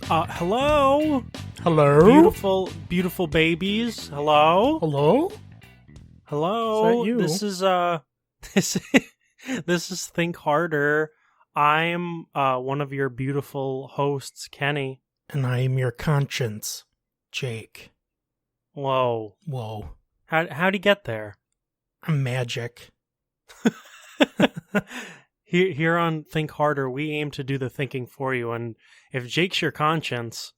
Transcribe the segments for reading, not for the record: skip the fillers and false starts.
Hello? Hello? Beautiful, beautiful babies. Hello? Hello? Hello? Is that you? This is Think Harder. I'm one of your beautiful hosts, Kenny. And I am your conscience, Jake. Whoa. How'd he get there? I'm magic. Here on Think Harder, we aim to do the thinking for you, and if Jake's your conscience,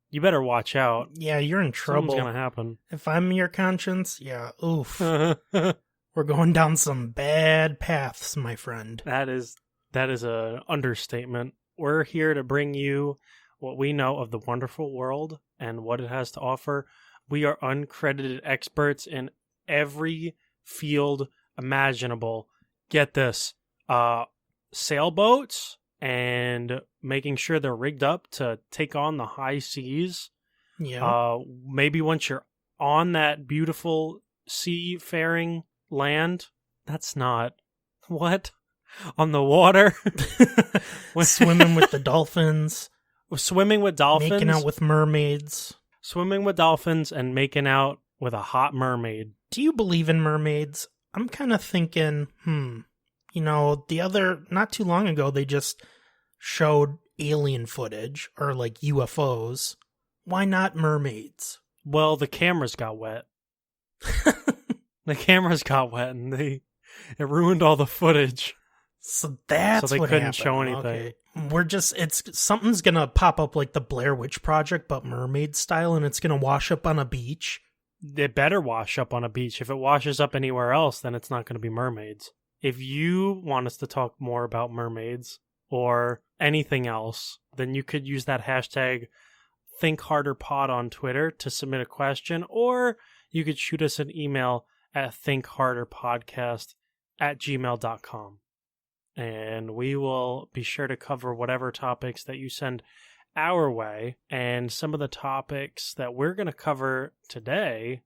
you better watch out. Yeah, you're in trouble. Something's gonna happen. If I'm your conscience, yeah, oof. We're going down some bad paths, my friend. That is an understatement. We're here to bring you what we know of the wonderful world and what it has to offer. We are uncredited experts in every field imaginable. Get this, sailboats and making sure they're rigged up to take on the high seas. Yeah. Maybe once you're on that beautiful seafaring land, that's not what? On the water? Swimming with the dolphins. Swimming with dolphins. Making out with mermaids. Swimming with dolphins and making out with a hot mermaid. Do you believe in mermaids? I'm kind of thinking, not too long ago, they just showed alien footage, or like UFOs. Why not mermaids? Well, the cameras got wet. The cameras got wet and it ruined all the footage. So that's so they what couldn't happened. show anything. Okay. Something's gonna pop up like the Blair Witch Project, but mermaid style, and it's gonna wash up on a beach. It better wash up on a beach. If it washes up anywhere else, then it's not going to be mermaids. If you want us to talk more about mermaids or anything else, then you could use that hashtag ThinkHarderPod on Twitter to submit a question, or you could shoot us an email at thinkharderpodcast@gmail.com. And we will be sure to cover whatever topics that you send our way. And some of the topics that we're going to cover today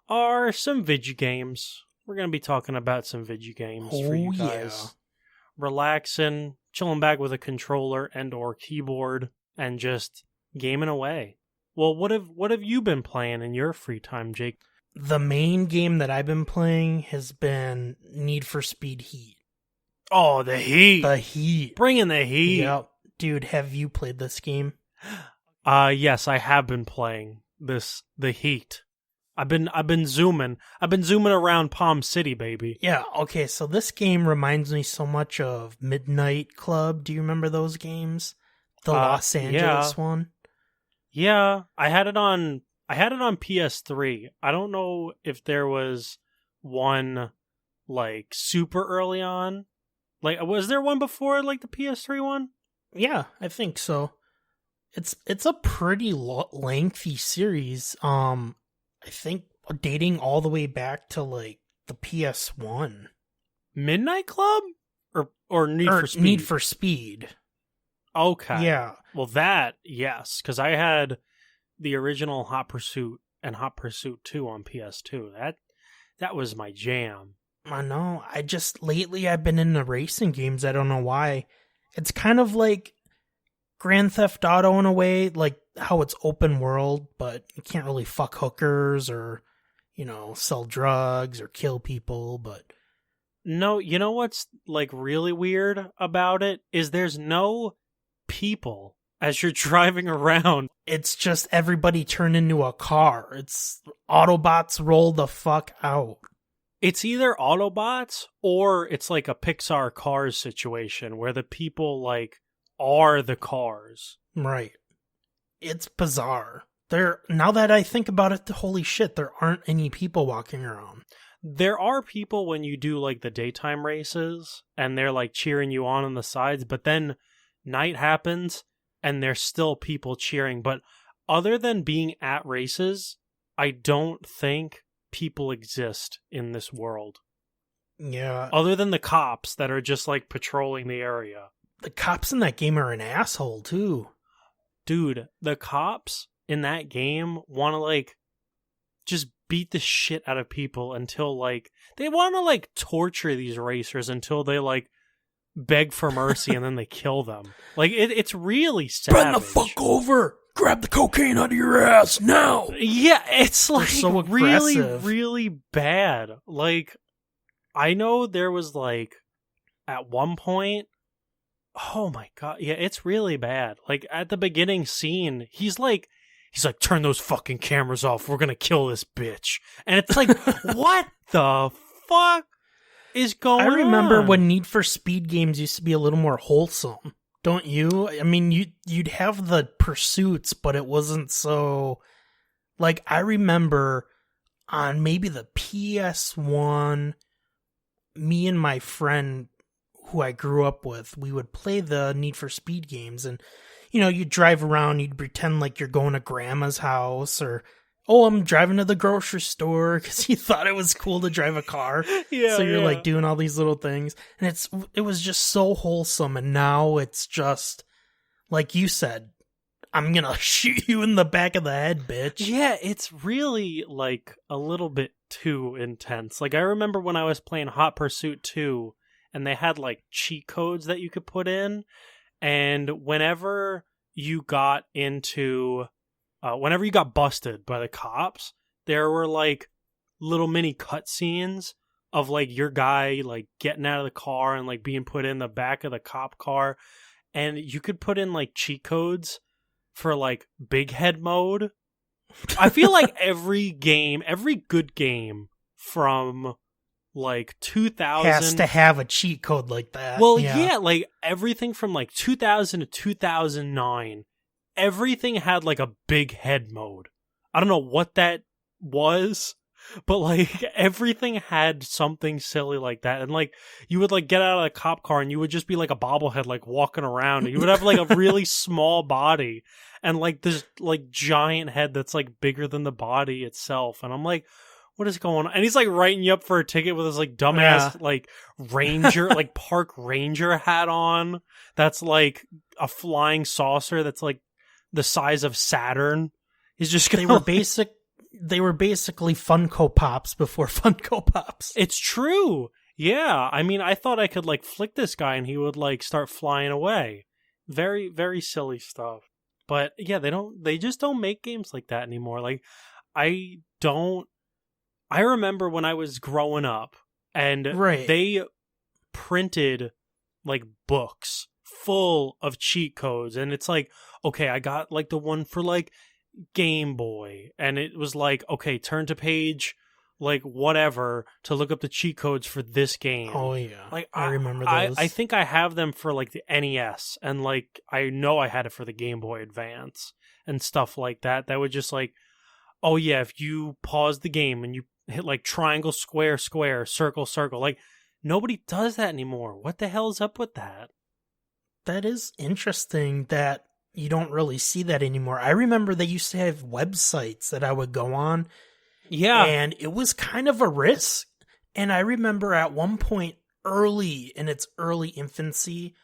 are some video games. We're going to be talking about some video games for you guys. Yeah. Relaxing, chilling back with a controller and or keyboard, and just gaming away. Well, what have you been playing in your free time, Jake? The main game that I've been playing has been Need for Speed Heat. Oh, the Heat. The Heat. Bringing the Heat. Yep. Dude, have you played this game? Yes, I have been playing the Heat. I've been zooming around Palm City, baby. Yeah, okay, so this game reminds me so much of Midnight Club. Do you remember those games? The Los Angeles one? Yeah, I had it on PS3. I don't know if there was one like super early on. Like, was there one before like the PS3 one? Yeah, I think so. It's a pretty lengthy series. I think dating all the way back to like the PS1. Midnight Club or Need for Speed? Need for Speed. Okay. Yeah. Well, that yes, because I had the original Hot Pursuit and Hot Pursuit 2 on PS2. That was my jam. I know. Lately I've been into racing games. I don't know why. It's kind of like Grand Theft Auto in a way, like how it's open world, but you can't really fuck hookers or, sell drugs or kill people, but... No, you know what's like really weird about it is there's no people as you're driving around. It's just everybody turned into a car. It's Autobots roll the fuck out. It's either Autobots or it's like a Pixar Cars situation where the people like are the cars. Right. It's bizarre. Now that I think about it, holy shit, there aren't any people walking around. There are people when you do like the daytime races and they're like cheering you on the sides, but then night happens and there's still people cheering. But other than being at races, I don't think people exist in this world. Yeah. Other than the cops that are just like patrolling the area. The cops in that game are an asshole too. Dude, the cops in that game want to like just beat the shit out of people until like they want to like torture these racers until they like beg for mercy and then they kill them. Like, it's really savage. Bend the fuck over! Grab the cocaine out of your ass now! Yeah, it's like so really, aggressive. really bad. Like, I know there was like, at one point, oh my god, yeah, it's really bad. Like, at the beginning scene, he's like, turn those fucking cameras off. We're gonna kill this bitch. And it's like, what the fuck is going on? I remember when Need for Speed games used to be a little more wholesome. Don't you? I mean, you'd have the pursuits, but it wasn't so... Like, I remember on maybe the PS1, me and my friend who I grew up with, we would play the Need for Speed games, and you'd drive around, you'd pretend like you're going to grandma's house, or, oh, I'm driving to the grocery store, because you thought it was cool to drive a car. Yeah, so you're like doing all these little things, and it was just so wholesome, and now it's just, like you said, I'm gonna shoot you in the back of the head, bitch. Yeah, it's really, like, a little bit too intense. Like, I remember when I was playing Hot Pursuit 2, and they had, like, cheat codes that you could put in, and whenever you got busted by the cops, there were, like, little mini cutscenes of, like, your guy, like, getting out of the car and, like, being put in the back of the cop car, and you could put in, like, cheat codes for, like, big head mode. I feel like every good game from, like, 2000 has to have a cheat code like that. Well, yeah, like, everything from, like, 2000 to 2009, everything had, like, a big head mode. I don't know what that was, but, like, everything had something silly like that. And, like, you would, like, get out of the cop car and you would just be like a bobblehead, like, walking around. And you would have, like, a really small body and, like, this, like, giant head that's, like, bigger than the body itself. And I'm like, what is going on? And he's, like, writing you up for a ticket with his, like, dumbass, like, ranger, like, park ranger hat on. That's, like, a flying saucer that's, like, the size of Saturn. He's just gonna... They were basically Funko Pops before Funko Pops. It's true. Yeah. I mean, I thought I could, like, flick this guy and he would, like, start flying away. Very, very silly stuff. But yeah, they just don't make games like that anymore. Like, I remember when I was growing up and they printed, like, books full of cheat codes. And it's like, okay, I got, like, the one for, like, Game Boy, and it was like, okay, turn to page, like, whatever, to look up the cheat codes for this game. Oh yeah, like, I remember those. I think I have them for, like, the NES, and, like, I know I had it for the Game Boy Advance and stuff like that. That would just, like, oh yeah, if you pause the game and you hit, like, triangle, square, square, circle, circle, like, nobody does that anymore. What the hell is up with that? That is interesting that you don't really see that anymore. I remember they used to have websites that I would go on. Yeah. And it was kind of a risk. And I remember at one point in its early infancy,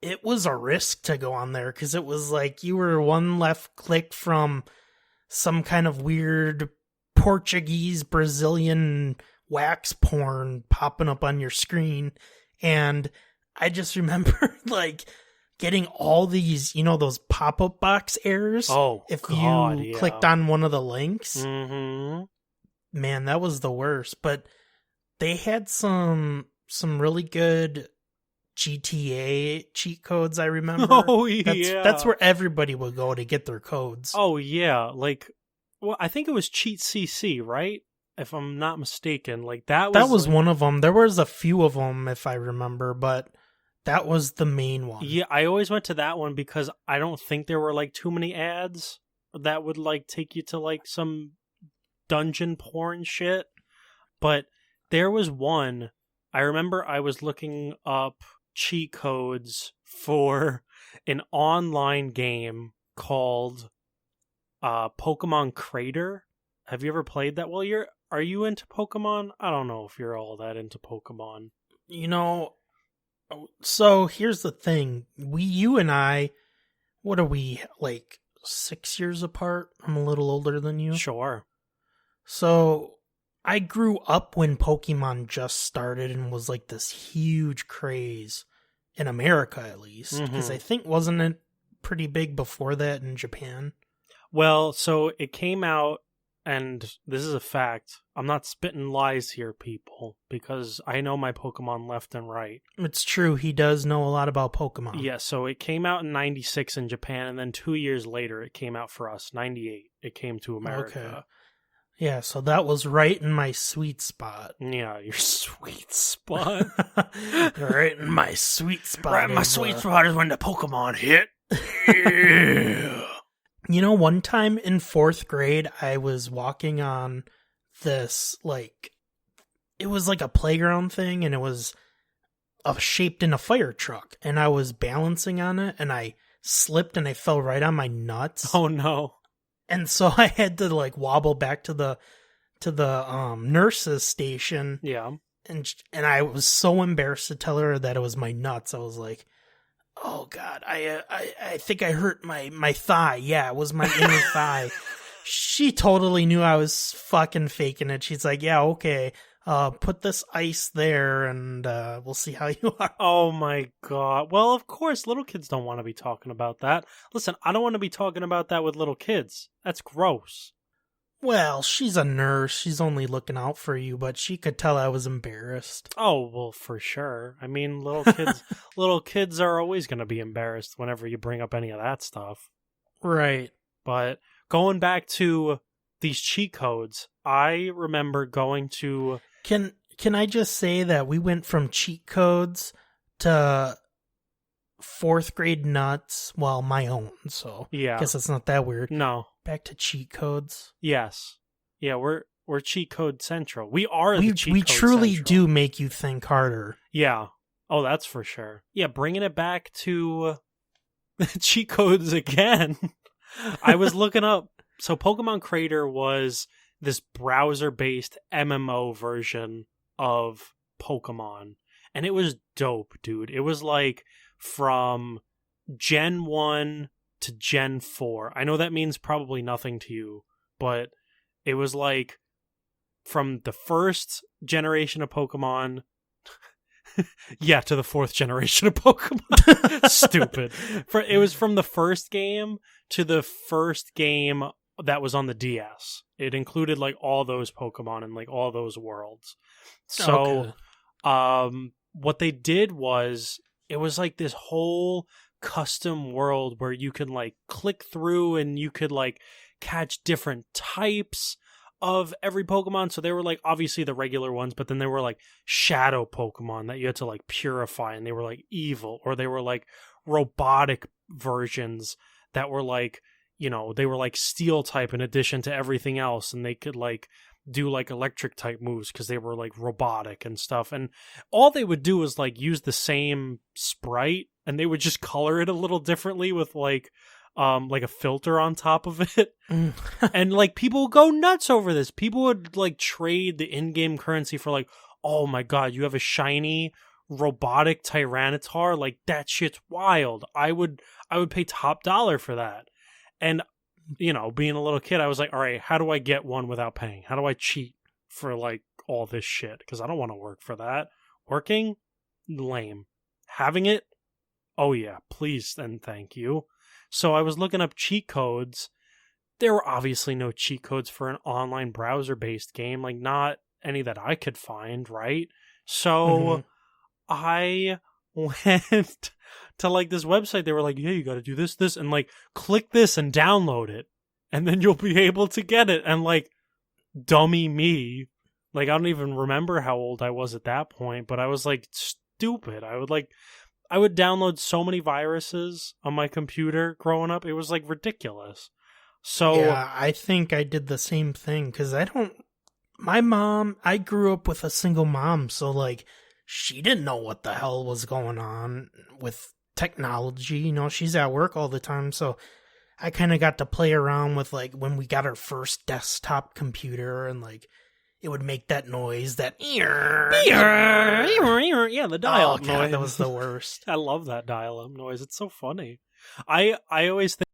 it was a risk to go on there because it was like you were one left click from some kind of weird Portuguese, Brazilian wax porn popping up on your screen. And I just remember, like, getting all these, those pop-up box errors. Oh, if God, you clicked on one of the links. Mm-hmm. Man, that was the worst. But they had some really good GTA cheat codes, I remember. Oh, yeah. That's where everybody would go to get their codes. Oh, yeah. Like, well, I think it was Cheat CC, right? If I'm not mistaken. Like, that was like, one of them. There was a few of them, if I remember, but that was the main one. Yeah, I always went to that one because I don't think there were, like, too many ads that would, like, take you to, like, some dungeon porn shit. But there was one, I remember I was looking up cheat codes for an online game called Pokemon Crater. Have you ever played that? Well, are you into Pokemon? I don't know if you're all that into Pokemon. So here's the thing. You and I, what are we, like 6 years apart? I'm a little older than you. Sure. So I grew up when Pokemon just started and was like this huge craze. in America at least, because I think wasn't it pretty big before that in Japan? Well, so it came out, and this is a fact. I'm not spitting lies here, people, because I know my Pokemon left and right. It's true. He does know a lot about Pokemon. Yeah, so it came out in 96 in Japan, and then 2 years later it came out for us, 98. It came to America. Okay. Yeah, so that was right in my sweet spot. Yeah, your sweet spot. Right in my sweet spot. Right in my sweet spot is when the Pokemon hit. Yeah. You know, one time in 4th grade, I was walking on this, like, it was like a playground thing, and it was shaped in a fire truck, and I was balancing on it, and I slipped, and I fell right on my nuts. Oh, no. And so I had to, like, wobble back to the nurse's station. Yeah. And I was so embarrassed to tell her that it was my nuts. I was like, oh God, I think I hurt my thigh. Yeah, it was my inner thigh. She totally knew I was fucking faking it. She's like, yeah, okay, put this ice there and we'll see how you are. Oh my God. Well, of course, little kids don't want to be talking about that. Listen, I don't want to be talking about that with little kids. That's gross. Well, she's a nurse. She's only looking out for you, but she could tell I was embarrassed. Oh, well, for sure. I mean, little kids are always going to be embarrassed whenever you bring up any of that stuff. Right. But going back to these cheat codes, I remember going to... Can I just say that we went from cheat codes to 4th grade nuts? Well, my own, so yeah. I guess it's not that weird. No. Back to cheat codes. Yes. Yeah, we're cheat code central. We are the cheat code We truly central. do make you think harder. Yeah. Oh, that's for sure. Yeah, bringing it back to cheat codes again. I was looking up. So Pokemon Crater was this browser-based MMO version of Pokemon. And it was dope, dude. It was like from Gen 1 to Gen 4. I know that means probably nothing to you, but it was like from the first generation of Pokemon yeah, to the 4th generation of Pokemon. Stupid. It was from the first game to the first game that was on the DS. It included like all those Pokemon and like all those worlds. So what they did was it was like this whole custom world where you could like click through and you could like catch different types of every Pokemon. So they were like obviously the regular ones, but then there were like shadow Pokemon that you had to like purify, and they were like evil, or they were like robotic versions that were like, you know, they were like steel type in addition to everything else, and they could like do like electric type moves because they were like robotic and stuff. And all they would do was like use the same sprite, and they would just color it a little differently with like a filter on top of it. And like people would go nuts over this. People would like trade the in-game currency for like, oh my God, you have a shiny robotic Tyranitar? Like that shit's wild. I would pay top dollar for that. And you know, being a little kid, I was like, all right, how do I get one without paying? How do I cheat for like all this shit? Because I don't want to work for that. Working? Lame. Having it? Oh yeah, please and thank you. So I was looking up cheat codes. There were obviously no cheat codes for an online browser-based game, like not any that I could find, right? So I went to like this website. They were like, yeah, you got to do this, and like click this and download it, and then you'll be able to get it. And like, dummy me, like I don't even remember how old I was at that point, but I was like stupid. I would download so many viruses on my computer growing up. It was like ridiculous. So yeah, I think I did the same thing because I grew up with a single mom, so like she didn't know what the hell was going on with technology. You know, she's at work all the time, so I kind of got to play around with like when we got our first desktop computer, and like it would make that noise, that yeah, the dial-up noise. That was the worst. I love that dial-up noise. It's so funny. I always think